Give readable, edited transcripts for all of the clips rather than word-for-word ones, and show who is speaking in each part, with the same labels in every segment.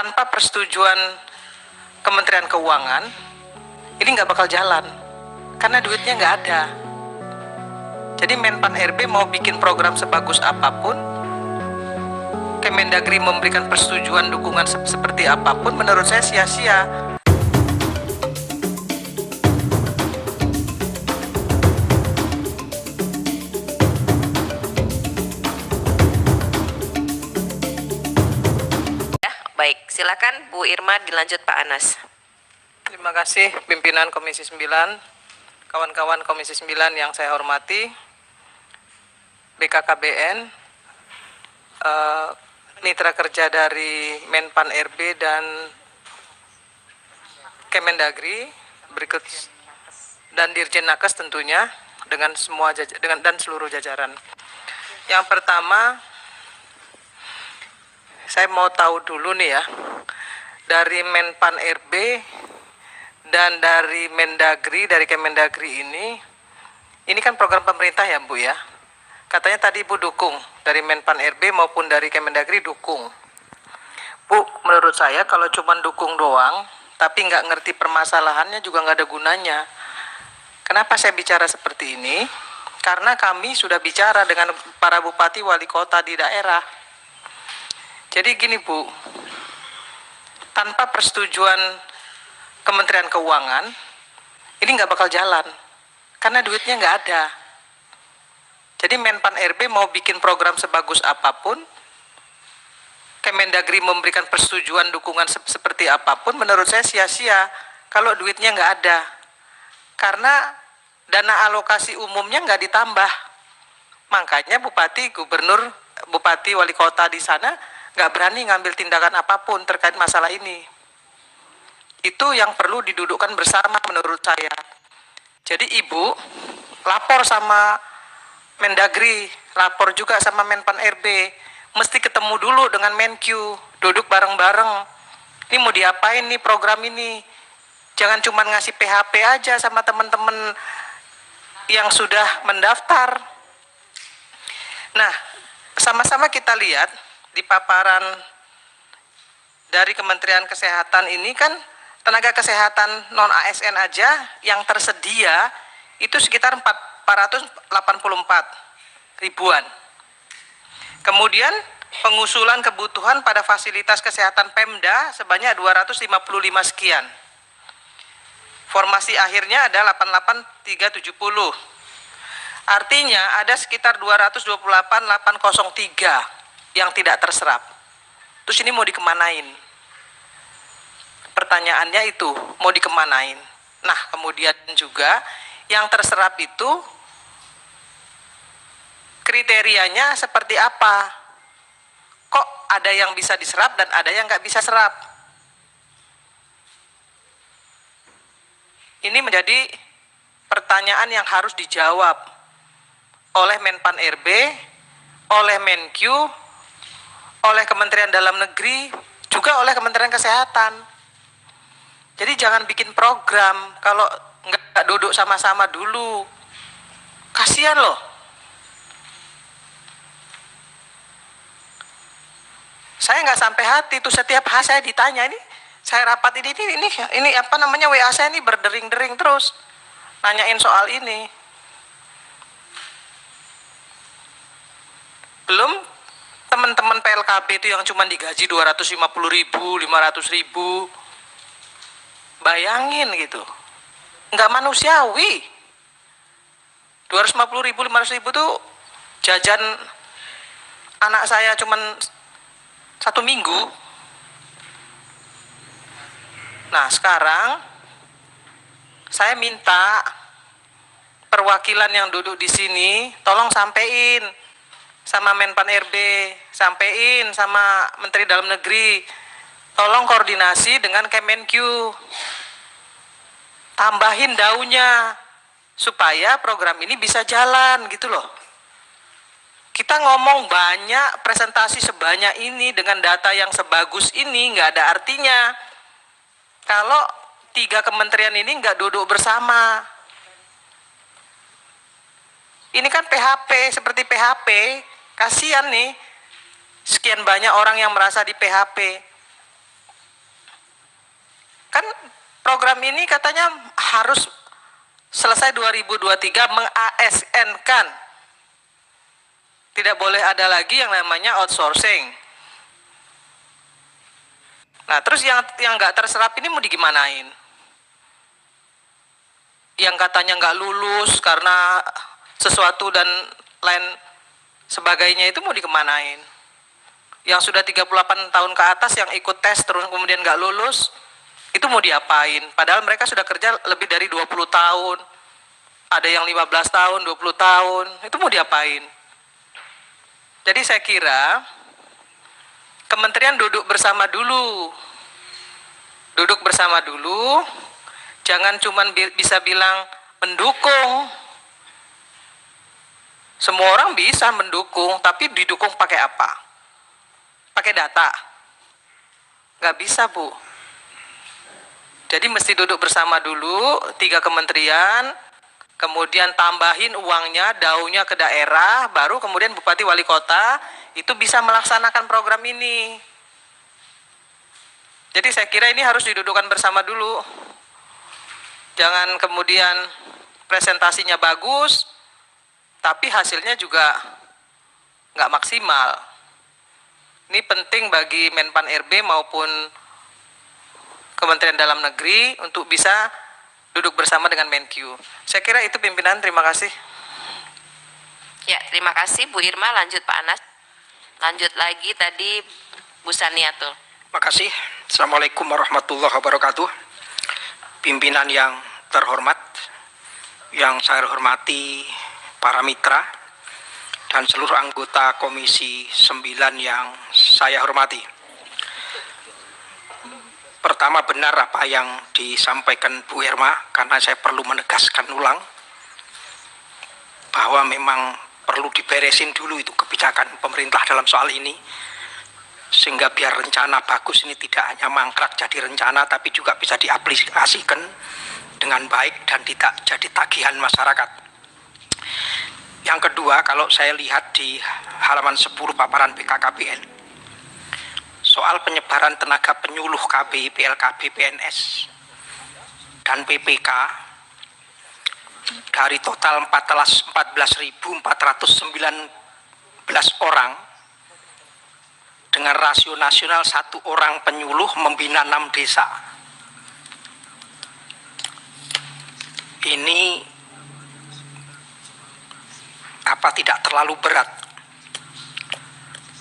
Speaker 1: tanpa persetujuan Kementerian Keuangan, ini nggak bakal jalan, karena duitnya nggak ada. Jadi Menpan RB mau bikin program sebagus apapun, Kemendagri memberikan persetujuan dukungan seperti apapun, menurut saya sia-sia.
Speaker 2: Baik, silakan Bu Irma, dilanjut Pak Anas.
Speaker 1: Terima kasih pimpinan Komisi 9, kawan-kawan Komisi 9 yang saya hormati, BKKBN, mitra kerja dari Menpan RB dan Kemendagri, berikut dan Dirjen Nakes tentunya dengan dan seluruh jajaran. Yang pertama, saya mau tahu dulu nih ya, dari Menpan RB dan dari Mendagri, dari Kemendagri ini kan program pemerintah ya Bu ya. Katanya tadi Bu dukung, dari Menpan RB maupun dari Kemendagri dukung. Bu, menurut saya kalau cuma dukung doang, tapi nggak ngerti permasalahannya juga nggak ada gunanya. Kenapa saya bicara seperti ini? Karena kami sudah bicara dengan para bupati wali kota di daerah. Jadi gini Bu, tanpa persetujuan Kementerian Keuangan, ini nggak bakal jalan, karena duitnya nggak ada. Jadi Menpan RB mau bikin program sebagus apapun, Kemendagri memberikan persetujuan dukungan seperti apapun, menurut saya sia-sia kalau duitnya nggak ada. Karena dana alokasi umumnya nggak ditambah. Makanya bupati, gubernur, bupati, wali kota di sana nggak berani ngambil tindakan apapun terkait masalah ini. Itu yang perlu didudukkan bersama menurut saya. Jadi Ibu lapor sama Mendagri, lapor juga sama Menpan RB, mesti ketemu dulu dengan Menkyu, duduk bareng-bareng. Ini mau diapain nih program ini? Jangan cuma ngasih PHP aja sama teman-teman yang sudah mendaftar. Nah, sama-sama kita lihat di paparan dari Kementerian Kesehatan ini kan tenaga kesehatan non-ASN aja yang tersedia itu sekitar 484 ribuan. Kemudian pengusulan kebutuhan pada fasilitas kesehatan Pemda sebanyak 255 sekian. Formasi akhirnya ada 88370. Artinya ada sekitar 228.803 yang tidak terserap. Terus ini mau dikemanain? Pertanyaannya itu, mau dikemanain? Nah, kemudian juga yang terserap itu kriterianya seperti apa? Kok ada yang bisa diserap dan ada yang nggak bisa serap? Ini menjadi pertanyaan yang harus dijawab oleh Menpan RB, oleh Menkyu, oleh Kementerian Dalam Negeri, juga oleh Kementerian Kesehatan. Jadi jangan bikin program kalau nggak duduk sama-sama dulu. Kasihan loh. Saya nggak sampai hati tuh, setiap hari saya ditanya, ini saya rapat ini apa namanya, WA saya ini berdering-dering terus nanyain soal ini. Belum teman-teman PLKB itu yang cuma digaji 250.000, 500.000. Bayangin gitu, nggak manusiawi. 250.000, 500.000 tuh jajan anak saya cuman 1 minggu. Nah sekarang saya minta perwakilan yang duduk di sini tolong sampein sama Menpan RB, sampein sama Menteri Dalam Negeri, tolong koordinasi dengan Kemenkyu, tambahin daunnya supaya program ini bisa jalan gitu loh. Kita ngomong banyak, presentasi sebanyak ini dengan data yang sebagus ini nggak ada artinya kalau 3 kementerian ini nggak duduk bersama. Ini kan PHP, seperti PHP, kasihan nih sekian banyak orang yang merasa di PHP. program ini katanya harus selesai 2023 meng-ASN-kan. Tidak boleh ada lagi yang namanya outsourcing. Nah, terus yang nggak terserap ini mau digimanain? Yang katanya nggak lulus karena sesuatu dan lain sebagainya itu mau dikemanain? Yang sudah 38 tahun ke atas yang ikut tes terus kemudian nggak lulus, itu mau diapain? Padahal mereka sudah kerja lebih dari 20 tahun. Ada yang 15 tahun, 20 tahun. Itu mau diapain? Jadi saya kira kementerian duduk bersama dulu. Duduk bersama dulu. Jangan cuma bisa bilang mendukung. Semua orang bisa mendukung, tapi didukung pakai apa? Pakai data? Nggak bisa, Bu. Jadi mesti duduk bersama dulu, 3 kementerian, kemudian tambahin uangnya, daunya ke daerah, baru kemudian bupati wali kota itu bisa melaksanakan program ini. Jadi saya kira ini harus didudukkan bersama dulu. Jangan kemudian presentasinya bagus, tapi hasilnya juga nggak maksimal. Ini penting bagi Menpan RB maupun Kementerian Dalam Negeri untuk bisa duduk bersama dengan Menkyu. Saya kira itu pimpinan, terima kasih.
Speaker 2: Ya, terima kasih Bu Irma. Lanjut Pak Anas. Lanjut lagi tadi Bu Saniatul.
Speaker 3: Terima kasih. Assalamualaikum warahmatullahi wabarakatuh. Pimpinan yang terhormat, yang saya hormati para mitra, dan seluruh anggota Komisi 9 yang saya hormati. Pertama, benar apa yang disampaikan Bu Irma, karena saya perlu menegaskan ulang bahwa memang perlu diberesin dulu itu kebijakan pemerintah dalam soal ini, sehingga biar rencana bagus ini tidak hanya mangkrak jadi rencana, tapi juga bisa diaplikasikan dengan baik dan tidak jadi tagihan masyarakat. Yang kedua, kalau saya lihat di halaman 10 paparan BKKBN, soal penyebaran tenaga penyuluh KB, PLKB, PNS, dan PPK dari total 14.419 orang dengan rasio nasional 1 orang penyuluh membina 6 desa. Ini apa tidak terlalu berat?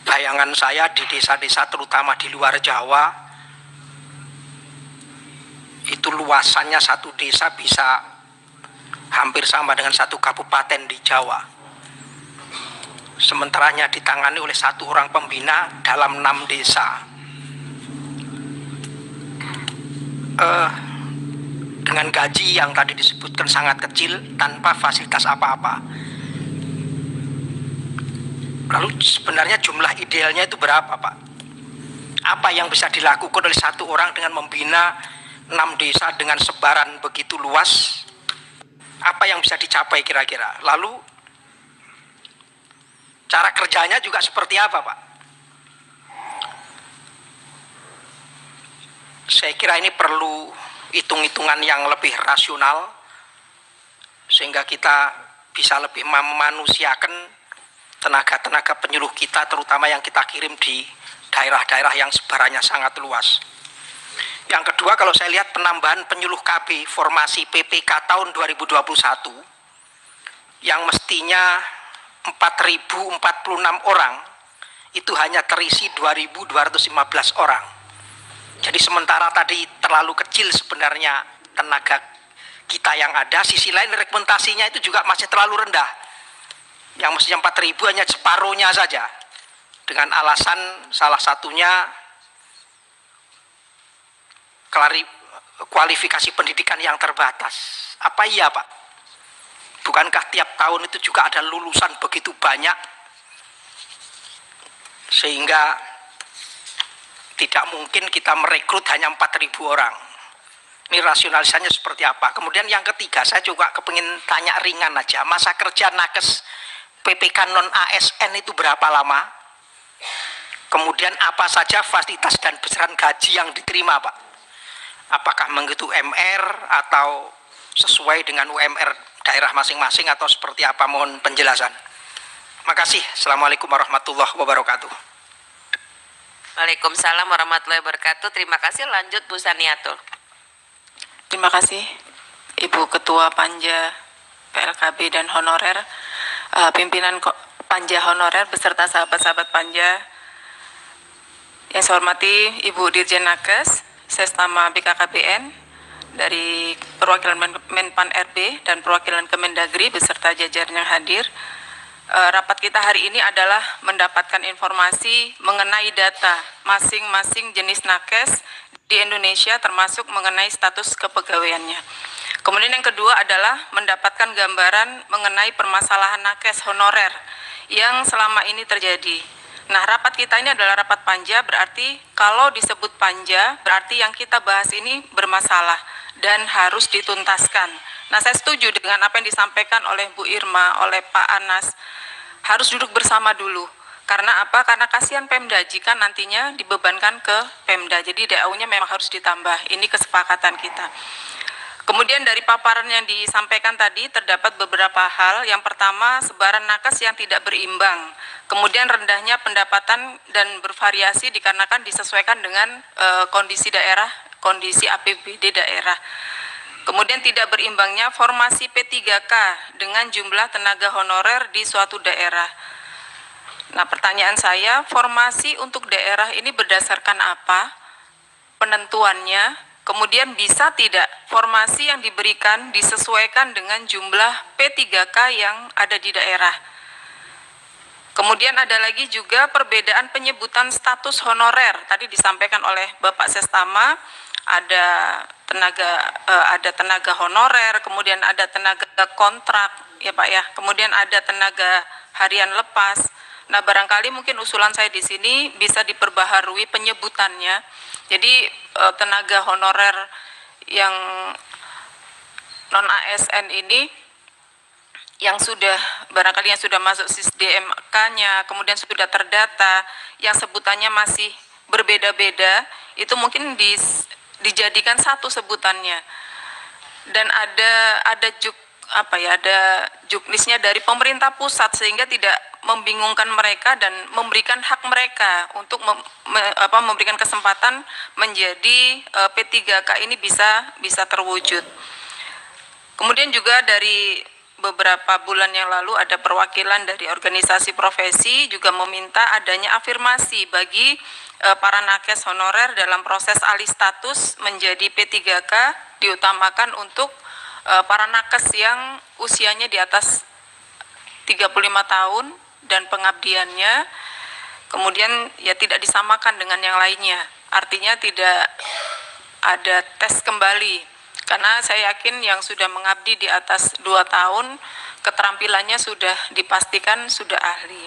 Speaker 3: Bayangan saya di desa-desa terutama di luar Jawa, itu luasannya satu desa bisa hampir sama dengan 1 kabupaten di Jawa. Sementaranya ditangani oleh 1 orang pembina dalam 6 desa. Dengan gaji yang tadi disebutkan sangat kecil tanpa fasilitas apa-apa. Lalu sebenarnya jumlah idealnya itu berapa, Pak? Apa yang bisa dilakukan oleh 1 orang dengan membina 6 desa dengan sebaran begitu luas? Apa yang bisa dicapai kira-kira? Lalu cara kerjanya juga seperti apa, Pak? Saya kira ini perlu hitung-hitungan yang lebih rasional, sehingga kita bisa lebih memanusiakan tenaga-tenaga penyuluh kita, terutama yang kita kirim di daerah-daerah yang sebarannya sangat luas. Yang kedua, kalau saya lihat penambahan penyuluh KB formasi PPK tahun 2021 yang mestinya 4.046 orang, itu hanya terisi 2.215 orang. Jadi sementara tadi terlalu kecil sebenarnya tenaga kita yang ada, sisi lain rekomendasinya itu juga masih terlalu rendah. Yang mestinya 4.000 hanya separuhnya saja, dengan alasan salah satunya kualifikasi pendidikan yang terbatas. Apa iya, Pak? Bukankah tiap tahun itu juga ada lulusan begitu banyak, sehingga tidak mungkin kita merekrut hanya 4.000 orang. Ini rasionalisasinya seperti apa? Kemudian yang ketiga, saya juga kepingin tanya ringan aja, masa kerja nakes PPK non ASN itu berapa lama? Kemudian apa saja fasilitas dan besaran gaji yang diterima, Pak? apakah mengikuti UMR atau sesuai dengan UMR daerah masing-masing atau seperti apa, mohon penjelasan. Makasih. Assalamualaikum warahmatullahi wabarakatuh.
Speaker 2: Waalaikumsalam warahmatullahi wabarakatuh. Terima kasih. Lanjut Bu Saniatul.
Speaker 4: Terima kasih Ibu Ketua Panja PLKB dan honorer, pimpinan Panja honorer beserta sahabat-sahabat Panja. Yang saya hormati Ibu Dirjen Nakes, Sestama BKKBN, dari perwakilan Menpan RB dan perwakilan Kemendagri beserta jajaran yang hadir. Rapat kita hari ini adalah mendapatkan informasi mengenai data masing-masing jenis nakes di Indonesia termasuk mengenai status kepegawaiannya. Kemudian yang kedua adalah mendapatkan gambaran mengenai permasalahan nakes honorer yang selama ini terjadi. Nah, rapat kita ini adalah rapat panja, berarti kalau disebut panja berarti yang kita bahas ini bermasalah dan harus dituntaskan. Nah, saya setuju dengan apa yang disampaikan oleh Bu Irma, oleh Pak Anas. Harus duduk bersama dulu. Karena apa? Karena kasihan Pemda jika nantinya dibebankan ke Pemda. Jadi DAU-nya memang harus ditambah. Ini kesepakatan kita. Kemudian dari paparan yang disampaikan tadi terdapat beberapa hal. Yang pertama, sebaran nakes yang tidak berimbang. Kemudian rendahnya pendapatan dan bervariasi dikarenakan disesuaikan dengan kondisi daerah, kondisi APBD daerah. Kemudian tidak berimbangnya formasi P3K dengan jumlah tenaga honorer di suatu daerah. Nah, pertanyaan saya, formasi untuk daerah ini berdasarkan apa? Penentuannya, kemudian bisa tidak formasi yang diberikan disesuaikan dengan jumlah P3K yang ada di daerah? Kemudian ada lagi juga perbedaan penyebutan status honorer. Tadi disampaikan oleh Bapak Sestama, ada tenaga honorer, kemudian ada tenaga kontrak, ya Pak ya. Kemudian ada tenaga harian lepas. Nah, barangkali mungkin usulan saya di sini bisa diperbaharui penyebutannya. Jadi tenaga honorer yang non ASN ini yang sudah barangkali yang sudah masuk SISDMK-nya, kemudian sudah terdata, yang sebutannya masih berbeda-beda, itu mungkin dijadikan satu sebutannya. Dan ada juknisnya dari pemerintah pusat sehingga tidak membingungkan mereka dan memberikan hak mereka untuk memberikan kesempatan menjadi P3K ini bisa terwujud. Kemudian juga dari beberapa bulan yang lalu ada perwakilan dari organisasi profesi juga meminta adanya afirmasi bagi para nakes honorer dalam proses alih status menjadi P3K, diutamakan untuk para nakes yang usianya di atas 35 tahun dan pengabdiannya, kemudian ya tidak disamakan dengan yang lainnya. Artinya tidak ada tes kembali. Karena saya yakin yang sudah mengabdi di atas 2 tahun, keterampilannya sudah dipastikan sudah ahli.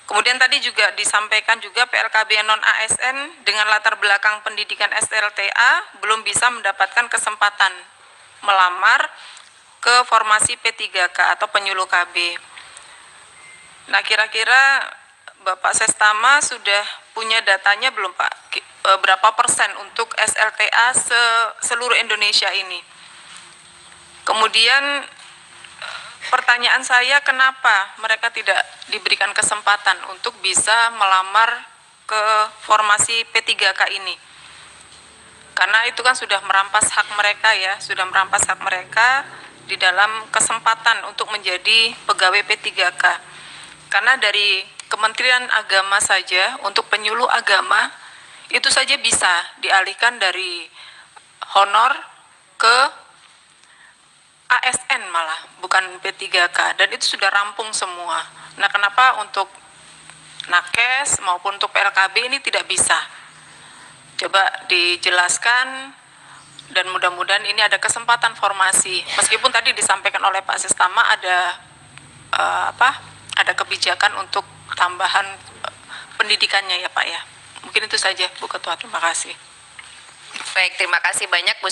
Speaker 4: Kemudian tadi juga disampaikan juga PLKB non-ASN dengan latar belakang pendidikan SLTA belum bisa mendapatkan kesempatan melamar ke formasi P3K atau penyuluh KB. Nah, kira-kira Bapak Sestama sudah punya datanya belum Pak? Berapa persen untuk SLTA seluruh Indonesia ini? Kemudian pertanyaan saya, kenapa mereka tidak diberikan kesempatan untuk bisa melamar ke formasi P3K ini? Karena itu kan sudah merampas hak mereka ya, sudah merampas hak mereka di dalam kesempatan untuk menjadi pegawai P3K. Karena dari Kementerian Agama saja untuk penyuluh agama itu saja bisa dialihkan dari honor ke ASN malah, bukan P3K, dan itu sudah rampung semua. Nah, kenapa untuk nakes maupun untuk PLKB ini tidak bisa? Coba dijelaskan, dan mudah-mudahan ini ada kesempatan formasi. Meskipun tadi disampaikan oleh Pak Sestama ada kebijakan untuk tambahan pendidikannya ya Pak ya. Mungkin itu saja Bu Ketua, terima kasih.
Speaker 2: Baik, terima kasih banyak Bu